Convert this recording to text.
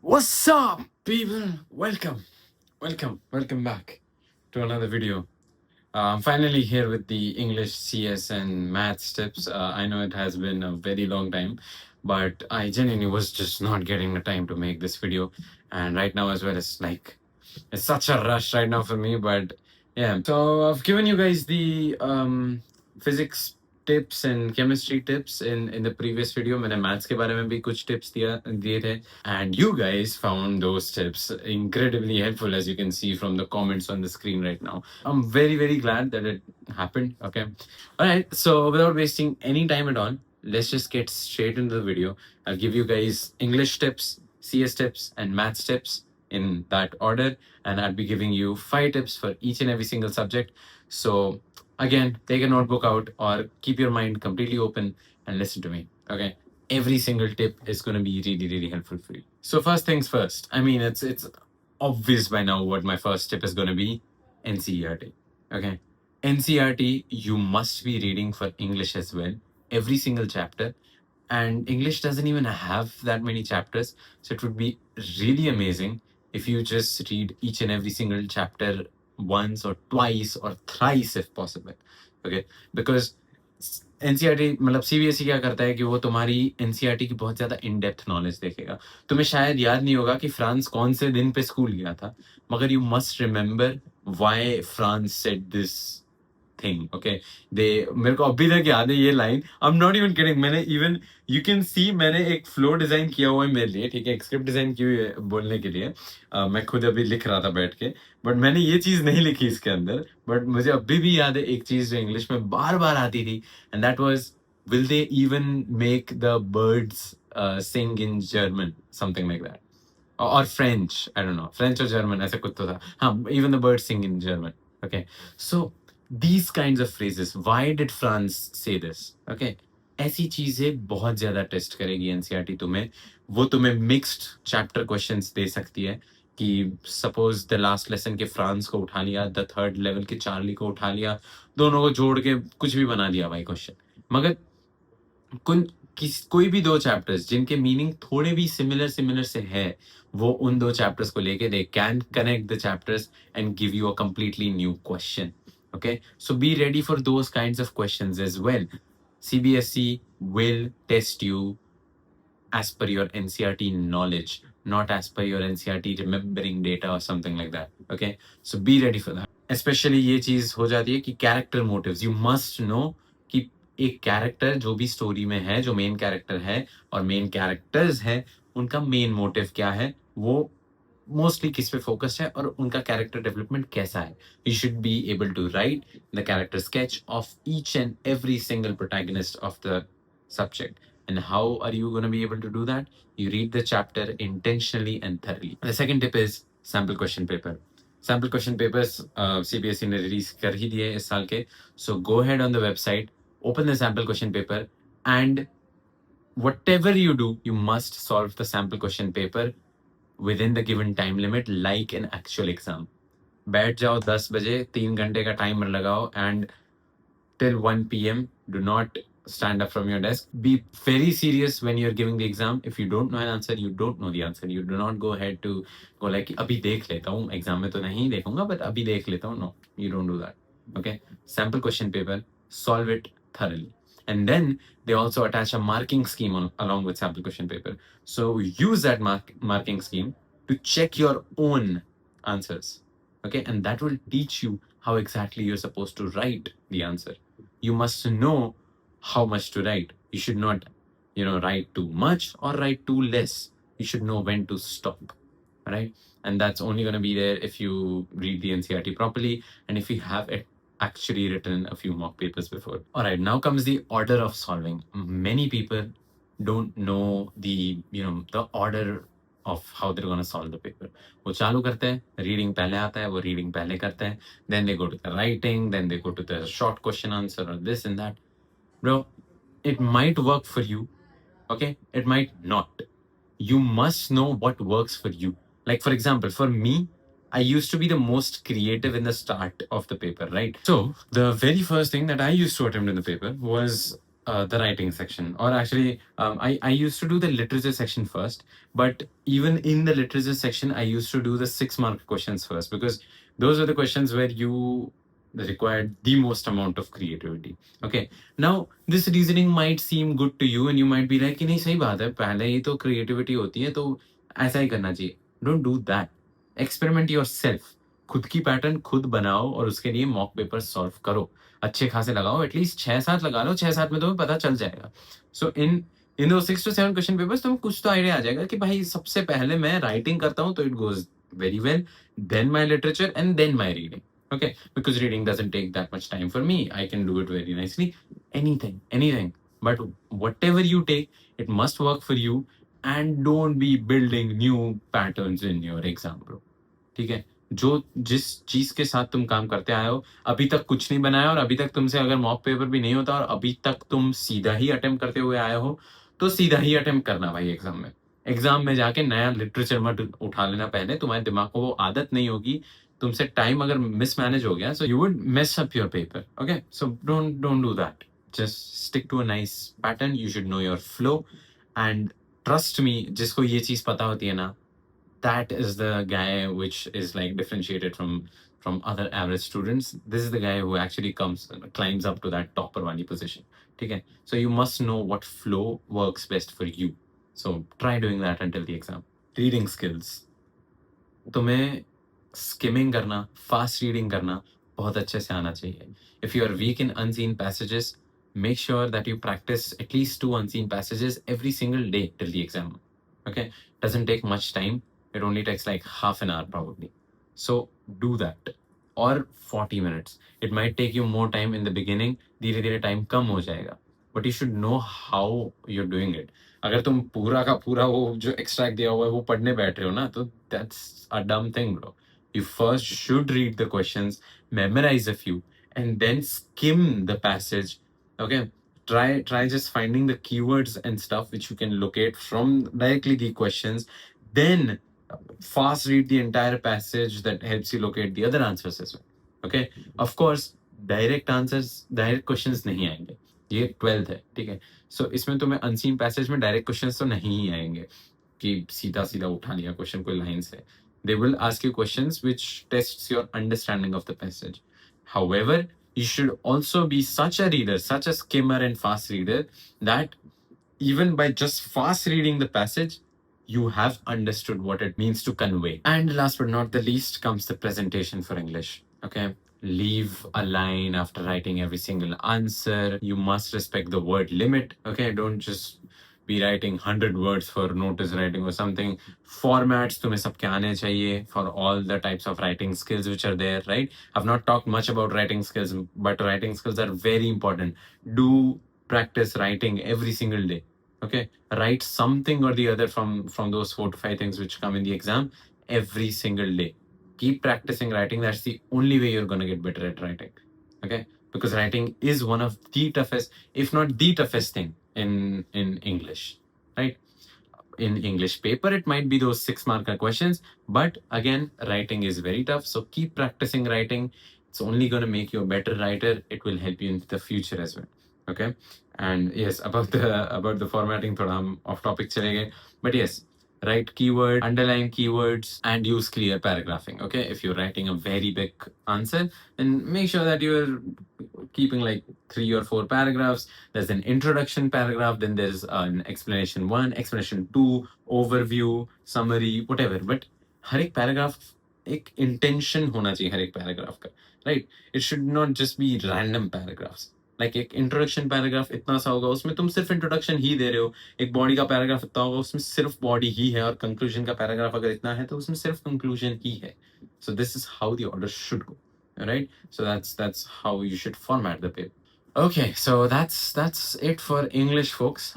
What's up, people? Welcome back to another video. I'm finally here with the English, CS, and maths tips. I know it has been a very long time, but I genuinely was just not getting the time to make this video. And right now, as well, it's such a rush right now for me. But yeah, so I've given you guys the physics tips and chemistry tips in the previous video. मैंने maths के बारे में भी कुछ tips दिए थे, and you guys found those tips incredibly helpful, as you can see from the comments on the screen right now. I'm very glad that it happened. Okay, all right. So without wasting any time at all, let's just get straight into the video. I'll give you guys English tips, CS tips, and maths tips in that order, and I'll be giving you 5 tips for each and every single subject. So again, take a notebook out or keep your mind completely open and listen to me. Okay, every single tip is going to be really helpful for you. So first things first, I mean, it's obvious by now what my first tip is going to be: NCERT. Okay, NCERT, you must be reading for English as well, every single chapter. And English doesn't even have that many chapters, so it would be really amazing if you just read each and every single chapter once or twice or thrice if possible. Okay, because NCERT मतलब CBSE क्या करता है कि वो तुम्हारी NCERT की बहुत ज्यादा इन डेप्थ नॉलेज देखेगा. तुम्हें शायद याद नहीं होगा कि फ्रांस कौन से दिन पे स्कूल गया था, मगर you must remember why France said this thing. Okay, दे मेरे को अभी तक याद है ये line. I am not even kidding. मैंने इवन यू कैन सी मैंने एक फ्लो डिजाइन किया हुआ है मेरे लिए. ठीक है, एक स्क्रिप्ट डिजाइन की हुई है बोलने के लिए. मैं खुद अभी लिख रहा था बैठ के, बट मैंने ये चीज नहीं लिखी इसके अंदर. बट मुझे अभी भी याद है एक चीज जो इंग्लिश में बार बार आती थी, and that was, will they even make the birds sing in German, something like that, or French, I don't know, French or German, ऐसा कुछ तो था. हाँ, even the birds sing in German. Okay, so these kinds of phrases, why did France say this? Okay, ऐसी चीजें बहुत ज्यादा test करेगी एनसीईआरटी तुम्हें. वो तुम्हें मिक्स्ड चैप्टर क्वेश्चंस दे सकती है कि सपोज द लास्ट लेसन के फ्रांस को उठा लिया, द थर्ड लेवल के चार्ली को उठा लिया, दोनों को जोड़ के कुछ भी बना दिया भाई क्वेश्चन. मगर कोई भी 2 चैप्टर्स जिनके मीनिंग थोड़े भी सिमिलर से है, वो उन 2 चैप्टर्स को लेके they can connect the chapters and give you a completely new question. Okay, so be ready for those kinds of questions as well. CBSE will test you as per your NCERT knowledge, not as per your NCERT remembering data or something like that. Okay, so be ready for that. Especially ये चीज हो जाती है कि character motives. You must know कि एक character जो भी स्टोरी में है, जो मेन कैरेक्टर है और मेन कैरेक्टर्स है, उनका मेन मोटिव क्या है, वो मोस्टली किस पे फोकस है और उनका कैरेक्टर डेवलपमेंट कैसा है. You should be able to write the character sketch of each and every single protagonist of the subject. And how are you going to be able to do that? You read the chapter intentionally and thoroughly. The second tip is sample question paper. Sample question papers CBSE ने release कर ही दिए इस साल के. So go ahead on the website, open the sample question paper, and whatever you do, you must solve the sample question paper within the given time limit like an actual exam. बैठ जाओ 10 बजे, 3 घंटे का timer लगाओ, and till 1 p.m. do not stand up from your desk. Be very serious when you're giving the exam. If you don't know an answer, you don't know the answer. You do not go ahead to go like अभी देख लेता हूँ, exam में तो नहीं देखूंगा, but अभी देख लेता हूँ. No, you don't do that. Okay, sample question paper, solve it thoroughly. And then they also attach a marking scheme along with sample question paper. So use that marking scheme to check your own answers. Okay, and that will teach you how exactly you're supposed to write the answer. You must know how much to write. You should not, write too much or write too less. You should know when to stop, right? And that's only going to be there if you read the NCERT properly and if you have actually written a few mock papers before. All right, now comes the order of solving. Many people don't know the order of how they're going to solve the paper. वो चालू करते हैं, reading पहले आता है, वो reading पहले करते हैं, then they go to the writing, then they go to the short question answer or this and that. Bro, it might work for you, okay? It might not. You must know what works for you. Like, for example, for me, I used to be the most creative in the start of the paper, right? So the very first thing that I used to attempt in the paper was The writing section, or actually, I used to do the literature section first, but even in the literature section, I used to do the 6 mark questions first, because those are the questions where you required the most amount of creativity. Okay, now this reasoning might seem good to you, and you might be like कि नहीं सही बात है, पहले ही तो creativity होती है, तो ऐसा ही करना चाहिए. Don't do that. Experiment yourself. खुद की पैटर्न खुद बनाओ और उसके लिए मॉक पेपर सॉल्व करो. अच्छे खासे लगाओ, एटलीस्ट 6-7 लगा लो, 6-7 में तुम्हें पता चल जाएगा. सो इन दो 6 to 7 क्वेश्चन पेपर्स तुम्हें कुछ तो आइडिया आ जाएगा कि भाई सबसे पहले मैं राइटिंग करता हूँ तो it goes very well, then my literature and then my reading. Okay, because reading doesn't take that much time for me. I can do it very nicely. Anything. But whatever you take, it must work for you, and don't be building new patterns in your exam, bro. ठीक है, जो जिस चीज के साथ तुम काम करते आए हो, अभी तक कुछ नहीं बनाया, और अभी तक तुमसे अगर मॉक पेपर भी नहीं होता और अभी तक तुम सीधा ही अटेम्प्ट करते हुए आए हो, तो सीधा ही अटेम्प्ट करना भाई एग्जाम में. एग्जाम में जाके नया लिटरेचर मत उठा लेना. पहले तुम्हारे दिमाग को वो आदत नहीं होगी, तुमसे टाइम अगर मिसमैनेज हो गया, so you would mess up your paper. Okay, so don't do that. Just stick to a nice pattern. You should know your flow, and trust me, जिसको ये चीज पता होती है ना, that is the guy which is like differentiated from other average students. This is the guy who actually climbs up to that topper wali position. Okay, so you must know what flow works best for you. So try doing that until the exam. Reading skills. तुम्हें skimming करना, fast reading करना बहुत अच्छे से आना चाहिए. If you are weak in unseen passages, make sure that you practice at least 2 unseen passages every single day till the exam. Okay, doesn't take much time. It only takes like half an hour probably. So do that. Or 40 minutes. It might take you more time in the beginning. धीरे धीरे time कम हो जाएगा. But you should know how you're doing it. अगर तुम पूरा का पूरा वो जो extract दिया हुआ है वो पढ़ने बैठ रहे हो ना, तो that's a dumb thing, bro. You first should read the questions, memorize a few, and then skim the passage. Okay, try just finding the keywords and stuff which you can locate from directly the questions. Then fast read the entire passage that helps you locate the other answers as well. Okay, of course direct questions नहीं आएंगे, ये 12th है, ठीक है. सो इसमें तुम्हें unseen passage में direct questions तो नहीं ही आएंगे कि सीधा सीधा उठा लिया क्वेश्चन कोई लाइन से. They will ask you questions which tests your understanding of the passage. However, you should also be such a reader, such a skimmer and fast reader, that even by just fast reading the passage, you have understood what it means to convey. And last but not the least comes the presentation for English. Okay, leave a line after writing every single answer. You must respect the word limit. Okay, don't just be writing 100 words for notice writing or something. Formats तुम्हें सबके आने चाहिए for all the types of writing skills which are there, right? I've not talked much about writing skills, but writing skills are very important. Do practice writing every single day. Okay, write something or the other from those 4 to 5 things which come in the exam every single day. Keep practicing writing. That's the only way you're going to get better at writing. Okay, because writing is one of the toughest, if not the toughest thing in English, right? In English paper it might be those 6-marker questions, but again writing is very tough. So keep practicing writing. It's only going to make you a better writer. It will help you in the future as well. Okay, and yes, about the formatting thoda hum off topic chale gaye, but yes, write keyword, underline keywords, and use clear paragraphing. Okay, if you're writing a very big answer, then make sure that you're keeping like 3 or 4 paragraphs. There's an introduction paragraph, then there's an explanation 1, explanation 2, overview, summary, whatever. But हर एक paragraph एक intention होना चाहिए हर एक paragraph का, right? It should not just be random paragraphs. Like एक introduction paragraph इतना सा होगा, उसमें तुम सिर्फ इंट्रोडक्शन ही दे रहे हो. एक बॉडी का पैराग्राफ इतना होगा, उसमें सिर्फ बॉडी ही है. और कंक्लूजन का पैराग्राफ अगर इतना है तो उसमें सिर्फ कंक्लूजन ही है. So this is how the order should go, right? So that's how you should format the paper. Okay, so that's it for English, folks.